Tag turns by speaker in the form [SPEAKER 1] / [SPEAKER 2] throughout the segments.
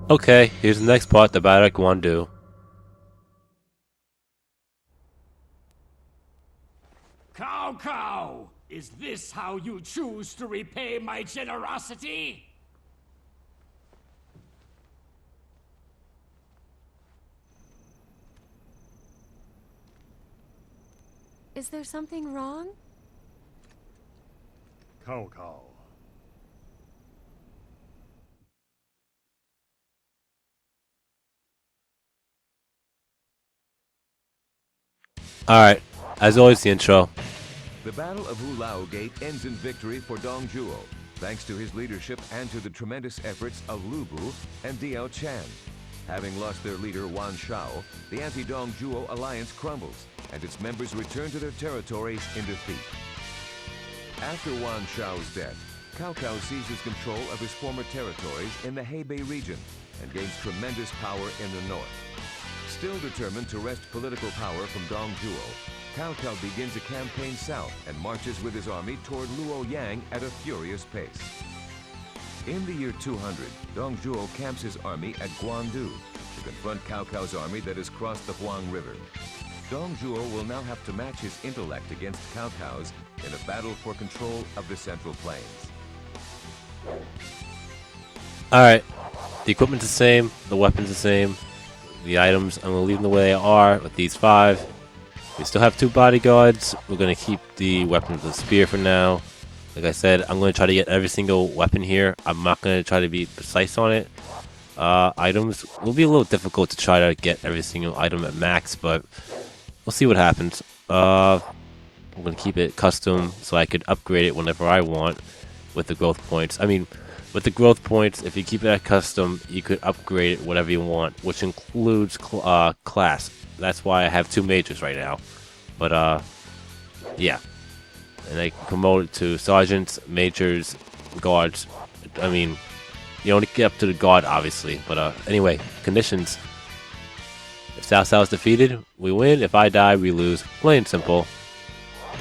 [SPEAKER 1] Okay, here's the next part, the battle at Guandu.
[SPEAKER 2] Cow! Is this how you choose to repay my generosity?
[SPEAKER 3] Is there something wrong?
[SPEAKER 4] Cow.
[SPEAKER 1] Alright, as always, the intro.
[SPEAKER 5] The Battle of Hulao Gate ends in victory for Dong Zhuo, thanks to his leadership and to the tremendous efforts of Lu Bu and Diao Chan. Having lost their leader Wan Shao, the anti-Dong Zhuo alliance crumbles, and its members return to their territories in defeat. After Wan Shao's death, Cao Cao seizes control of his former territories in the Hebei region and gains tremendous power in the north. Still determined to wrest political power from Dong Zhuo, Cao Cao begins a campaign south and marches with his army toward Luoyang at a furious pace. In the year 200, Dong Zhuo camps his army at Guandu to confront Cao Cao's army that has crossed the Huang River. Dong Zhuo will now have to match his intellect against Cao Cao's in a battle for control of the Central Plains.
[SPEAKER 1] Alright, the equipment's the same, the weapon's the same, the items, I'm going to leave them the way they are with these 5. We still have 2 bodyguards. We're going to keep the weapon of the spear for now. Like I said, I'm going to try to get every single weapon here. I'm not going to try to be precise on it. Items will be a little difficult to try to get every single item at max, but we'll see what happens. I'm going to keep it custom so I could upgrade it whenever I want with the growth points. I mean, with the growth points, if you keep it at custom, you could upgrade it whatever you want, which includes class. That's why I have 2 majors right now. But, yeah. And I can promote it to sergeants, majors, guards. I mean, you only get up to the guard, obviously. But, anyway, conditions. If Cao Cao is defeated, we win. If I die, we lose. Plain and simple.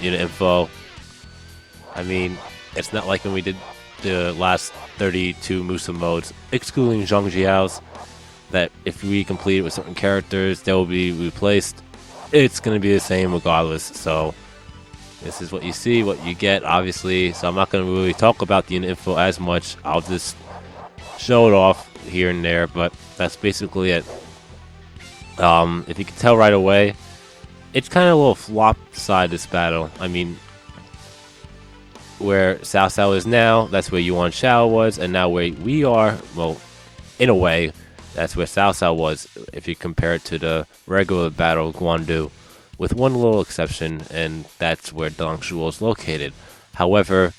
[SPEAKER 1] Unit info. I mean, it's not like when we did the last 32 Musa modes, excluding Zhang Jiao's, that if we complete it with certain characters, they will be replaced. It's going to be the same regardless. So this is what you see, what you get, obviously. So I'm not going to really talk about the unit info as much. I'll just show it off here and there, but that's basically it. If you can tell right away, it's kind of a little flop side this battle. I mean, where Cao Cao is now, that's where Yuan Shao was, and now where we are, well, in a way, that's where Cao Cao was, if you compare it to the regular battle of Guandu, with one little exception, and that's where Dong Zhuo is located. However,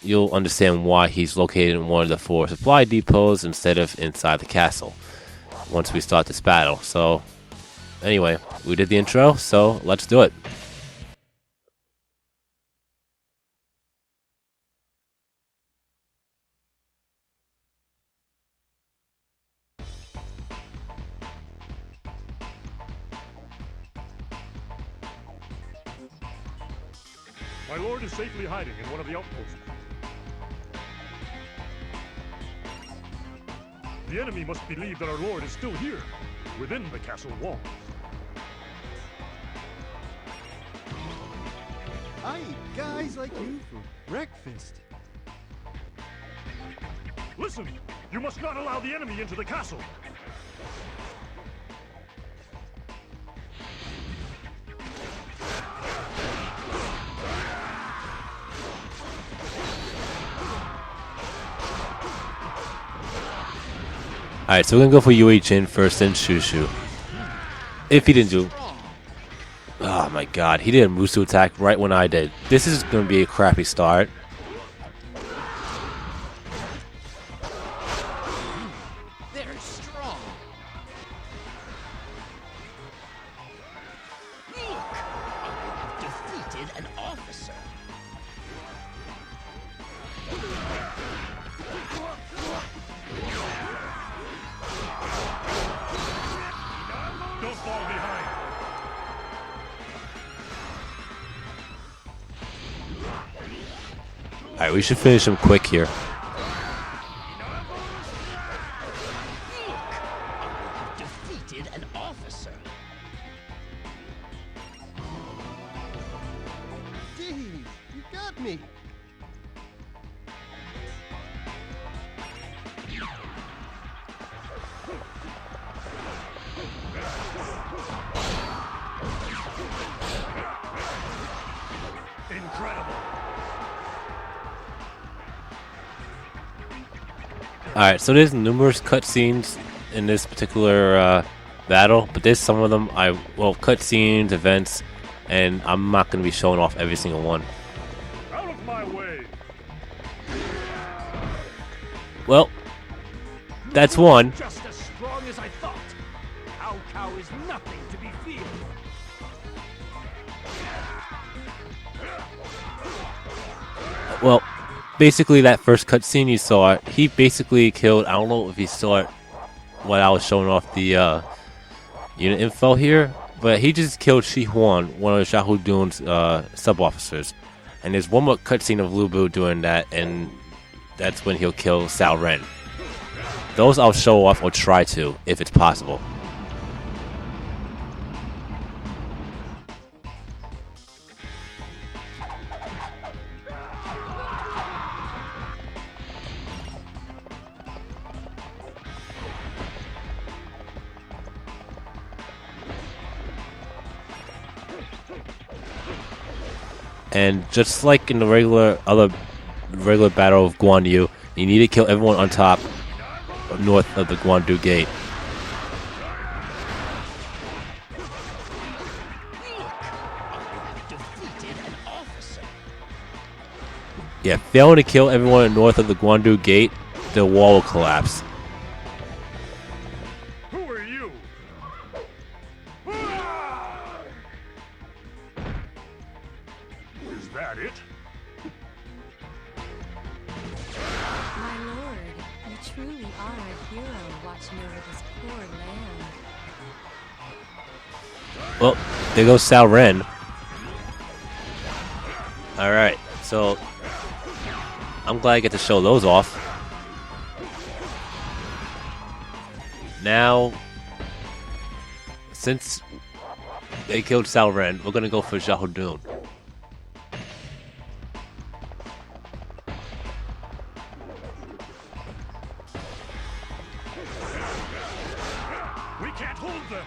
[SPEAKER 1] you'll understand why he's located in one of the 4 supply depots instead of inside the castle, once we start this battle. So, anyway, we did the intro, so let's do it.
[SPEAKER 4] My lord is safely hiding in one of the outposts. The enemy must believe that our lord is still here, within the castle walls.
[SPEAKER 6] I eat guys like you for breakfast.
[SPEAKER 4] Listen! You must not allow the enemy into the castle!
[SPEAKER 1] Alright, so we're gonna go for Yue Jin first, then Shushu. If he didn't do... Oh my god, he did a Musu attack right when I did. This is gonna be a crappy start.
[SPEAKER 2] They're strong. Look! I defeated an officer.
[SPEAKER 4] Don't fall behind!
[SPEAKER 1] Alright, we should finish him quick here.
[SPEAKER 2] defeated an officer.
[SPEAKER 6] Jeez, you got me.
[SPEAKER 4] Incredible.
[SPEAKER 1] Alright, so there's numerous cutscenes in this particular battle, but there's some of them cutscenes, events, and I'm not going to be showing off every single one.
[SPEAKER 4] Out of my way.
[SPEAKER 1] Well, that's one.
[SPEAKER 2] Just as strong as I thought. Cao Cao is nothing to be feared.
[SPEAKER 1] Well, basically that first cutscene you saw, he basically killed, I don't know if you saw it when I was showing off the unit info here, but he just killed Shi Huan, one of Xiahou Dun's sub-officers. And there's one more cutscene of Lu Bu doing that, and that's when he'll kill Cao Ren. Those I'll show off or try to, if it's possible. And just like in the regular battle of Guandu, you need to kill everyone on top, north of the Guandu gate.
[SPEAKER 2] Defeated an officer.
[SPEAKER 1] Yeah, failing to kill everyone north of the Guandu gate, the wall will collapse.
[SPEAKER 4] Who are you? Is that it?
[SPEAKER 3] My lord, you truly are a hero watching over this poor land.
[SPEAKER 1] Well, there goes Cao Ren. Alright, so I'm glad I get to show those off. Now, since they killed Cao Ren, we're gonna go for Xiahou Dun.
[SPEAKER 4] We can't hold them.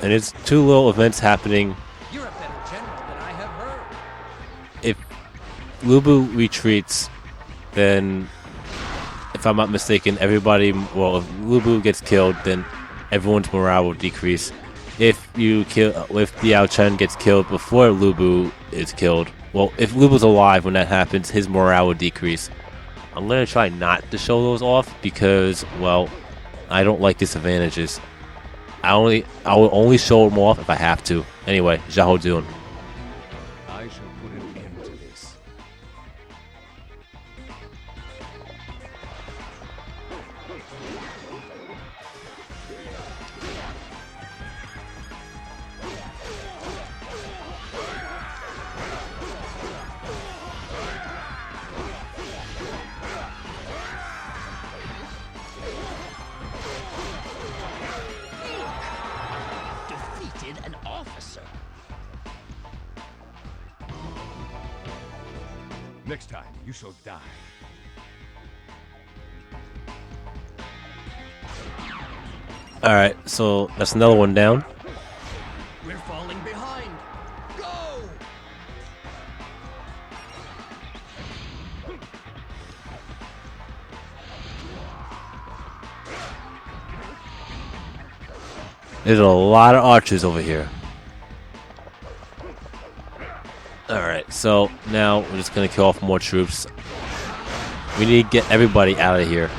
[SPEAKER 1] And it's two little events happening.
[SPEAKER 2] You're a better general than I have heard.
[SPEAKER 1] If Lu Bu retreats, then, if I'm not mistaken, if Lu Bu gets killed, then everyone's morale will decrease. If Liao Chen gets killed before Lu Bu is killed, well, if Lu Bu's alive when that happens, his morale will decrease. I'm gonna try not to show those off because, well, I don't like disadvantages. I will only show them off if I have to. Anyway, Xiahou Dun.
[SPEAKER 5] I shall put an end to this.
[SPEAKER 2] Defeated an officer.
[SPEAKER 5] Next time, you shall die.
[SPEAKER 1] Alright, so that's another one down.
[SPEAKER 2] We're falling behind. Go!
[SPEAKER 1] There's a lot of archers over here. Alright, so now we're just gonna kill off more troops. We need to get everybody out of here.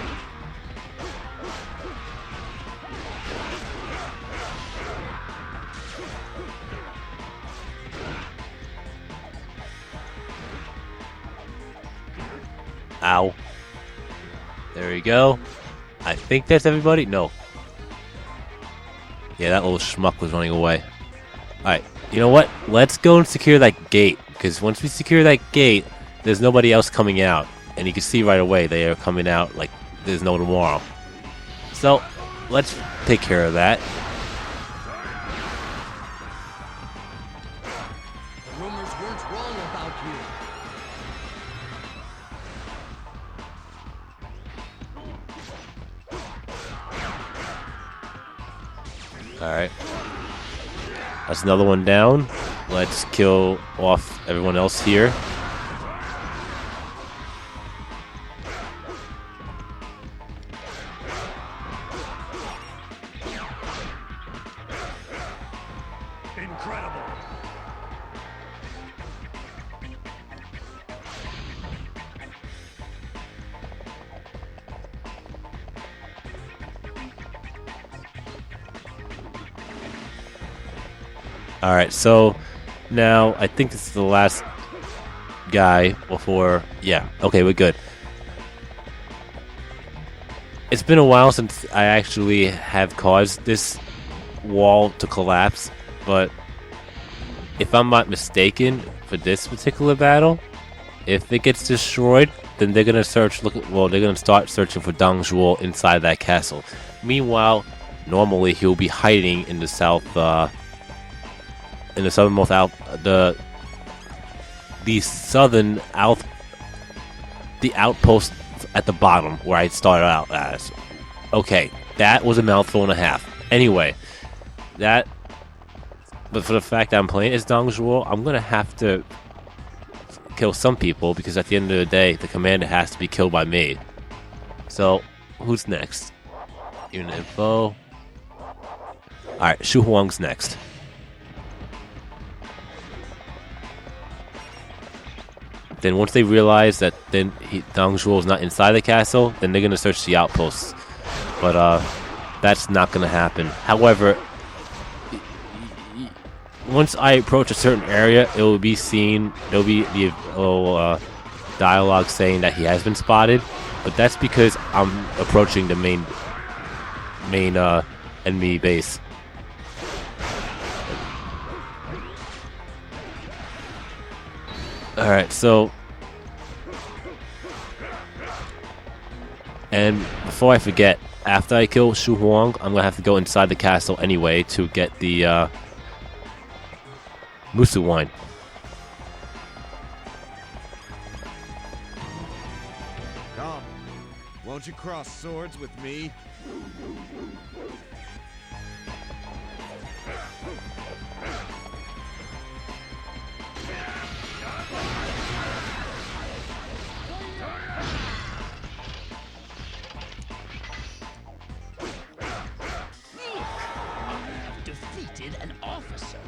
[SPEAKER 1] Ow. There we go. I think that's everybody. No. Yeah, that little schmuck was running away. Alright, you know what? Let's go and secure that gate. Because once we secure that gate, there's nobody else coming out. And you can see right away they are coming out like there's no tomorrow. So, let's take care of that.
[SPEAKER 7] The rumors weren't wrong about you.
[SPEAKER 1] Alright. That's another one down. Let's kill off everyone else here.
[SPEAKER 4] Incredible.
[SPEAKER 1] Alright, so now I think this is the last guy before. Yeah, okay, we're good. It's been a while since I actually have caused this wall to collapse, but if I'm not mistaken, for this particular battle, if it gets destroyed, then they're gonna they're gonna start searching for Dong Zhuo inside that castle. Meanwhile, normally he'll be hiding in the southernmost the outpost at the bottom where I started out as. Okay, that was a mouthful and a half. Anyway, but for the fact that I'm playing as Dong Zhuo, I'm gonna have to kill some people because at the end of the day, the commander has to be killed by me. So, who's next? Unit info. Alright, Shu Huang's next. Then once they realize that Dong Zhuo is not inside the castle, then they're going to search the outposts. But that's not going to happen. However, once I approach a certain area, it will be seen, there will be the dialogue saying that he has been spotted. But that's because I'm approaching the main enemy base. Alright, so... And before I forget, after I kill Shu Huang, I'm gonna have to go inside the castle anyway to get the Musu wine.
[SPEAKER 6] Come, won't you cross swords with me?
[SPEAKER 7] Defeated an officer.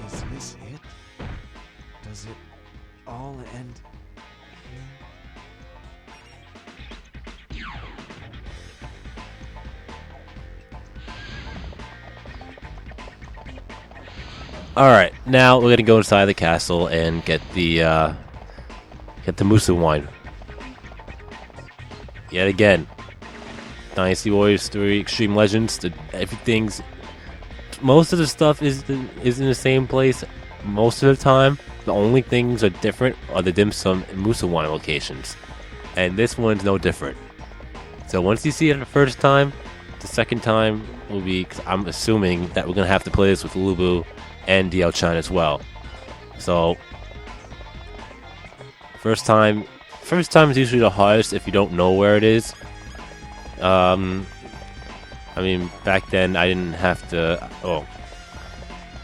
[SPEAKER 6] Is this it? Does it all end here?
[SPEAKER 1] Alright, now we're gonna go inside the castle and get the Musu wine. Yet again. Dynasty Warriors 3 Extreme Legends, most of the stuff is in the same place most of the time. The only things are different are the dim sum and Musu wine locations. And this one's no different. So once you see it the first time, the second time will be, 'cause I'm assuming that we're gonna have to play this with Lubu and DL Chan as well. So first time is usually the hardest if you don't know where it is. I mean, back then I didn't have to. Oh,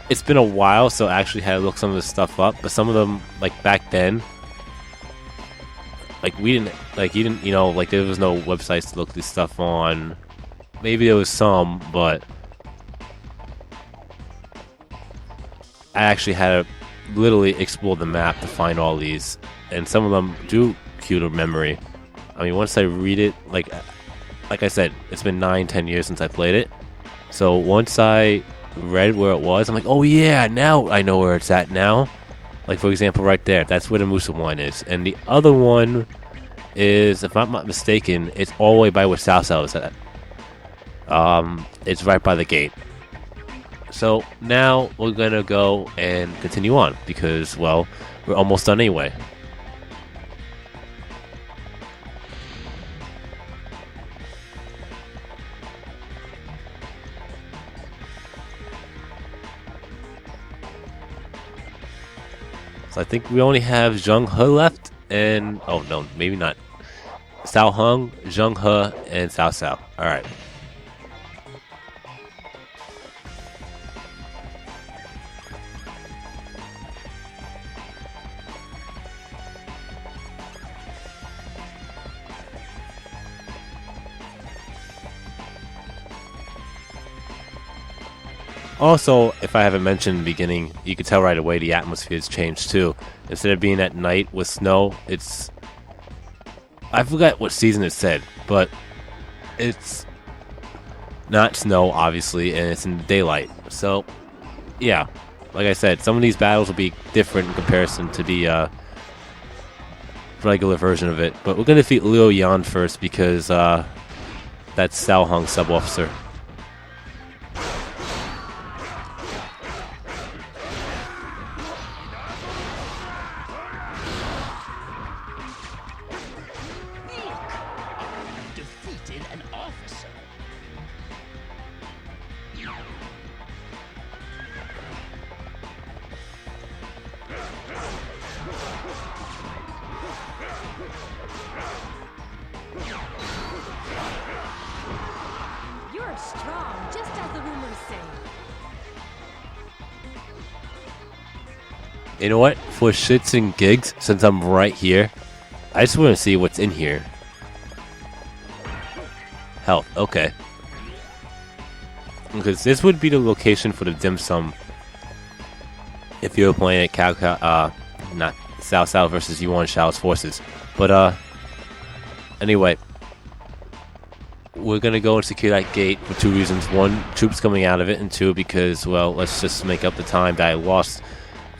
[SPEAKER 1] it's been a while, so I actually had to look some of this stuff up. But some of them, like back then, like you didn't, like there was no websites to look this stuff on. Maybe there was some, but I actually had to literally explore the map to find all these, and some of them do cue to memory. I mean, once I read it, like I said, it's been 9-10 years since I played it. So once I read where it was, I'm like, oh yeah, now I know where it's at now. Like for example, right there, that's where the Musa one is. And the other one is, if I'm not mistaken, it's all the way by where Cao Cao is at. It's right by the gate. So now we're gonna go and continue on because, well, we're almost done anyway. So I think we only have Zheng He left, and oh no, maybe not. Cao Hung, Zheng He, and Cao Cao. All right. Also, if I haven't mentioned in the beginning, you can tell right away the atmosphere has changed too. Instead of being at night with snow, it's... I forgot what season it said, but it's not snow, obviously, and it's in daylight. So, yeah, like I said, some of these battles will be different in comparison to the regular version of it. But we're going to defeat Liu Yan first because that's Cao Hung sub-officer.
[SPEAKER 7] Defeated an officer.
[SPEAKER 3] You're strong, just as the rumors say.
[SPEAKER 1] You know what? For shits and gigs, since I'm right here, I just want to see what's in here. Health, okay. Because this would be the location for the dim sum if you were playing at not Cao Cao versus Yuan Shao's forces. But anyway, we're gonna go and secure that gate for two reasons: one, troops coming out of it, and two, because, well, let's just make up the time that I lost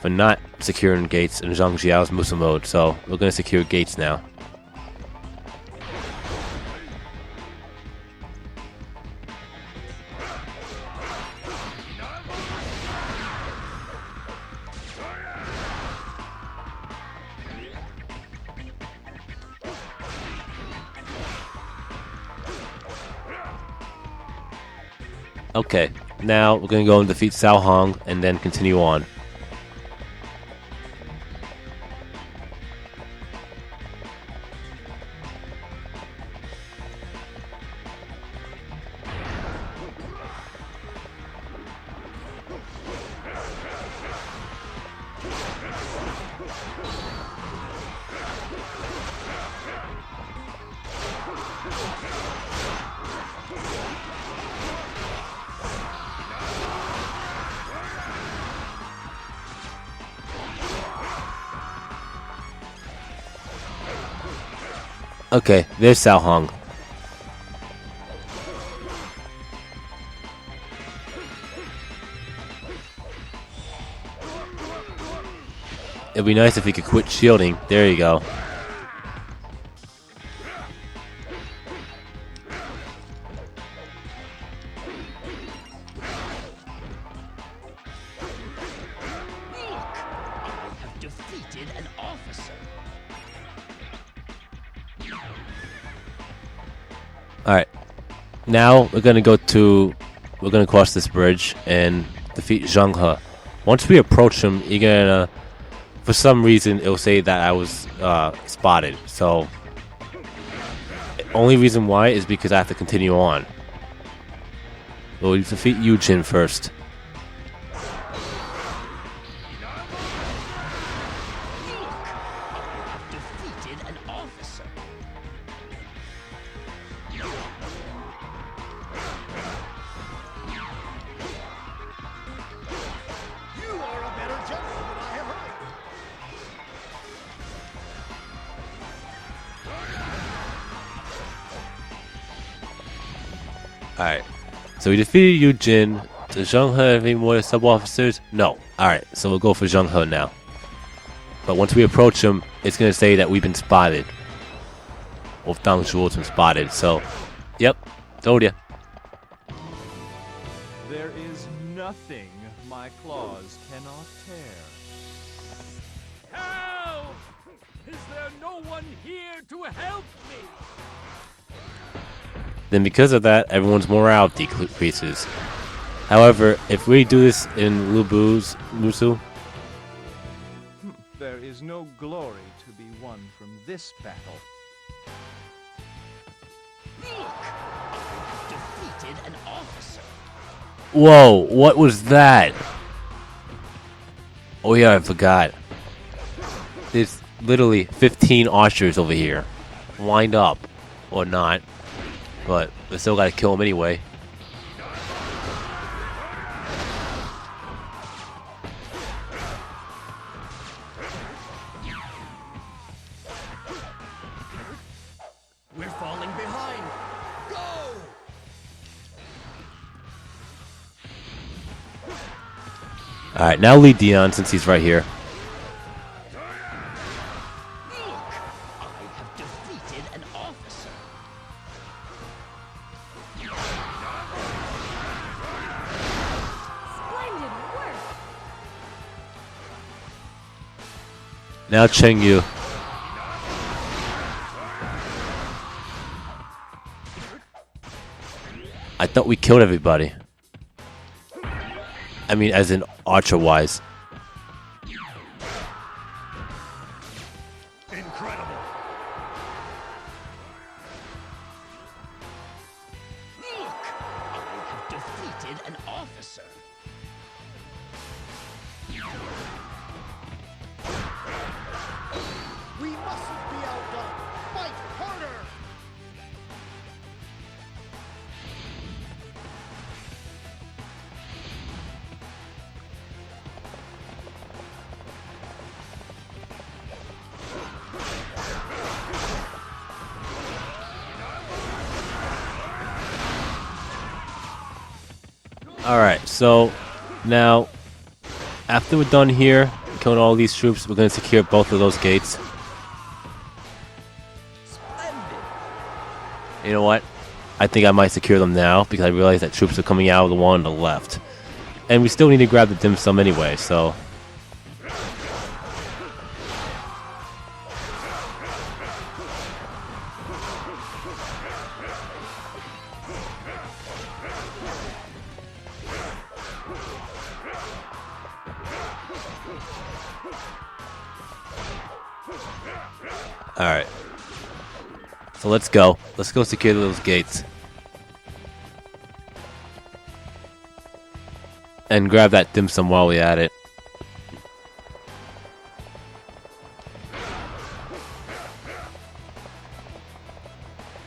[SPEAKER 1] for not securing gates in Zhang Jiao's Musa mode. So we're gonna secure gates now. Okay, now we're gonna go and defeat Cao Hong and then continue on. Okay, there's Cao Hong. It'd be nice if he could quit shielding. There you go.
[SPEAKER 7] Have defeated an officer.
[SPEAKER 1] Alright. Now we're gonna cross this bridge and defeat Zheng He. Once we approach him, you're gonna, for some reason, it'll say that I was spotted. So, only reason why is because I have to continue on. We'll defeat Yujin first.
[SPEAKER 7] Defeated an officer.
[SPEAKER 6] You are a better general than I have heard.
[SPEAKER 1] Alright. So we defeated Yujin. Does Zheng He have any more sub-officers? No. Alright, so we'll go for Zheng He now. But once we approach him, it's gonna say that we've been spotted. Or Dang Zhuo's been spotted, so... Yep, told ya.
[SPEAKER 8] There is nothing my claws cannot tear.
[SPEAKER 2] Help! Is there no one here to help me?
[SPEAKER 1] Then because of that, everyone's morale decreases. However, if we do this in Lubu's Musu,
[SPEAKER 8] There is no glory to be won from this battle.
[SPEAKER 7] Look! I have defeated an officer.
[SPEAKER 1] whoa, what was that? Oh yeah, I forgot. There's literally 15 archers over here, lined up, or not, but we still gotta kill them anyway.
[SPEAKER 7] We're falling behind. Go!
[SPEAKER 1] All right, now lead Dion since he's right here.
[SPEAKER 7] Look! I have defeated an officer.
[SPEAKER 3] Splendid work!
[SPEAKER 1] Now Cheng Yu. I thought we killed everybody. I mean, as in archer-wise.
[SPEAKER 4] Incredible.
[SPEAKER 7] Look! I have defeated an officer.
[SPEAKER 6] We mustn't be outdone. Fight harder.
[SPEAKER 1] Alright, so now after we're done here, killing all these troops, we're going to secure both of those gates.
[SPEAKER 7] Splendid.
[SPEAKER 1] You know what? I think I might secure them now because I realize that troops are coming out of the one on the left. And we still need to grab the dim sum anyway, so... Alright. So let's go. Let's go secure those gates. And grab that dim sum while we're at it.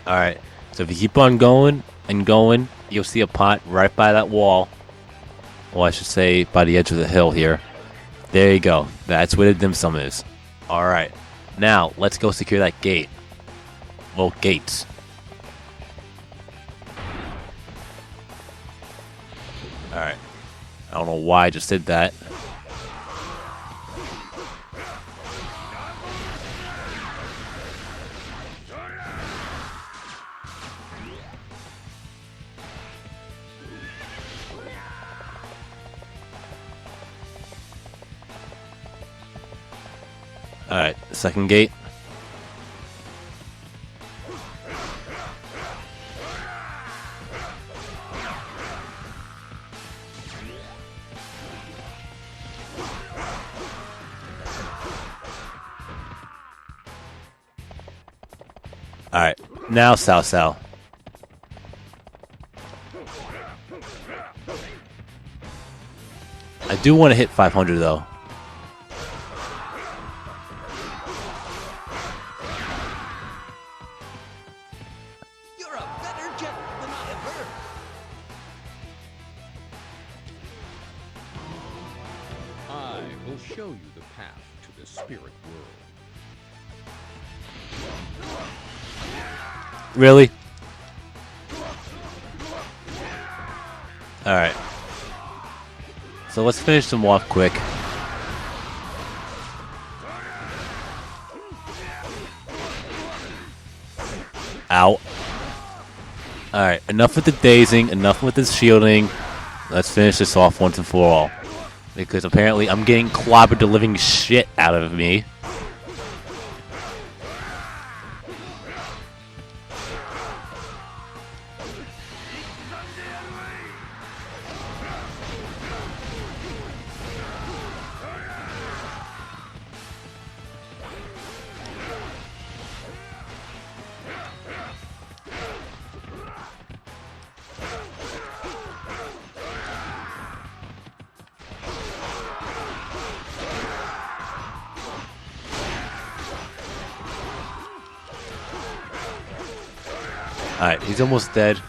[SPEAKER 1] Alright. So if you keep on going and going, you'll see a pot right by that wall. Or I should say by the edge of the hill here. There you go. That's where the dim sum is. Alright. Now, let's go secure that gate. Well, gates. Alright. I don't know why I just did that. Alright, second gate. Alright, now South South. I do want to hit 500 though.
[SPEAKER 7] You're a better general than I have heard.
[SPEAKER 9] I will show you the path to the spirit world.
[SPEAKER 1] Really? Alright. So let's finish them off quick. Ow. Alright, enough with the dazing, enough with the shielding. Let's finish this off once and for all. Because apparently I'm getting clobbered the living shit out of me. Alright, he's almost dead.
[SPEAKER 2] It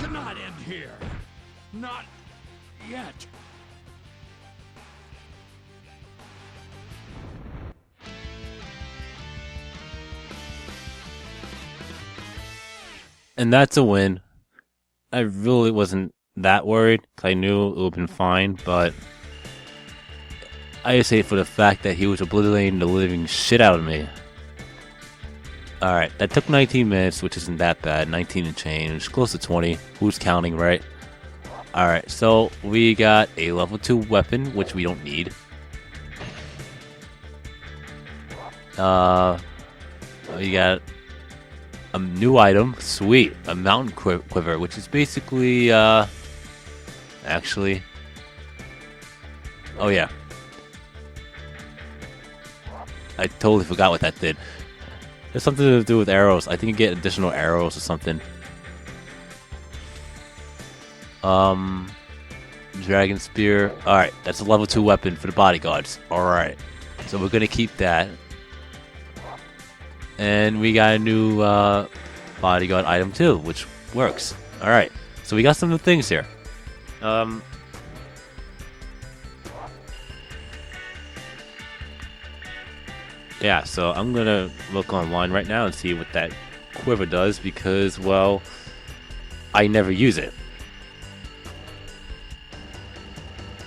[SPEAKER 2] cannot end here. Not yet.
[SPEAKER 1] And that's a win. I really wasn't that worried, 'cause I knew it would have been fine, but I just hate for the fact that he was obliterating the living shit out of me. Alright, that took 19 minutes, which isn't that bad. 19 and change, close to 20. Who's counting, right? Alright, so we got a level 2 weapon, which we don't need. We got a new item, sweet, a mountain quiver, which is basically, actually, oh yeah. I totally forgot what that did. There's something to do with arrows. I think you get additional arrows or something. Dragon Spear. Alright, that's a level 2 weapon for the bodyguards. Alright. So we're gonna keep that. And we got a new bodyguard item too, which works. Alright. So we got some new things here. Yeah, so I'm gonna look online right now and see what that quiver does because, well, I never use it.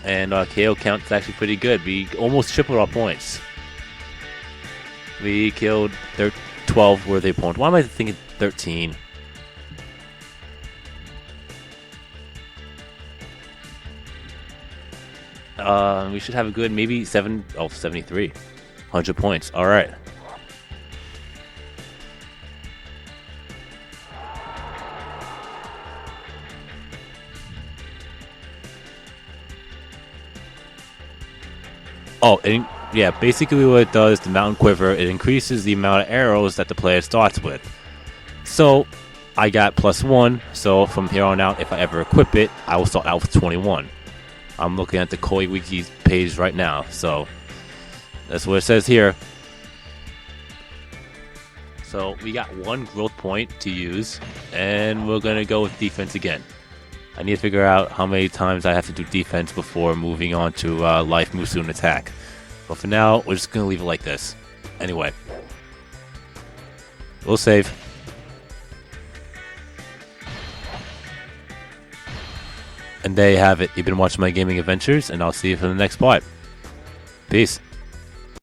[SPEAKER 1] And our KO count is actually pretty good. We almost tripled our points. We killed 12 worthy opponents. Why am I thinking 13? We should have a good maybe 73. 100 points. Alright. Oh, and yeah, basically what it does, the Mountain Quiver, it increases the amount of arrows that the player starts with. So, I got +1, so from here on out, if I ever equip it, I will start out with 21. I'm looking at the Koi Wiki page right now, so that's what it says here. So we got 1 growth point to use, and we're going to go with defense again. I need to figure out how many times I have to do defense before moving on to life moves to an attack. But for now, we're just going to leave it like this. Anyway. We'll save. And there you have it. You've been watching my gaming adventures, and I'll see you for the next part. Peace.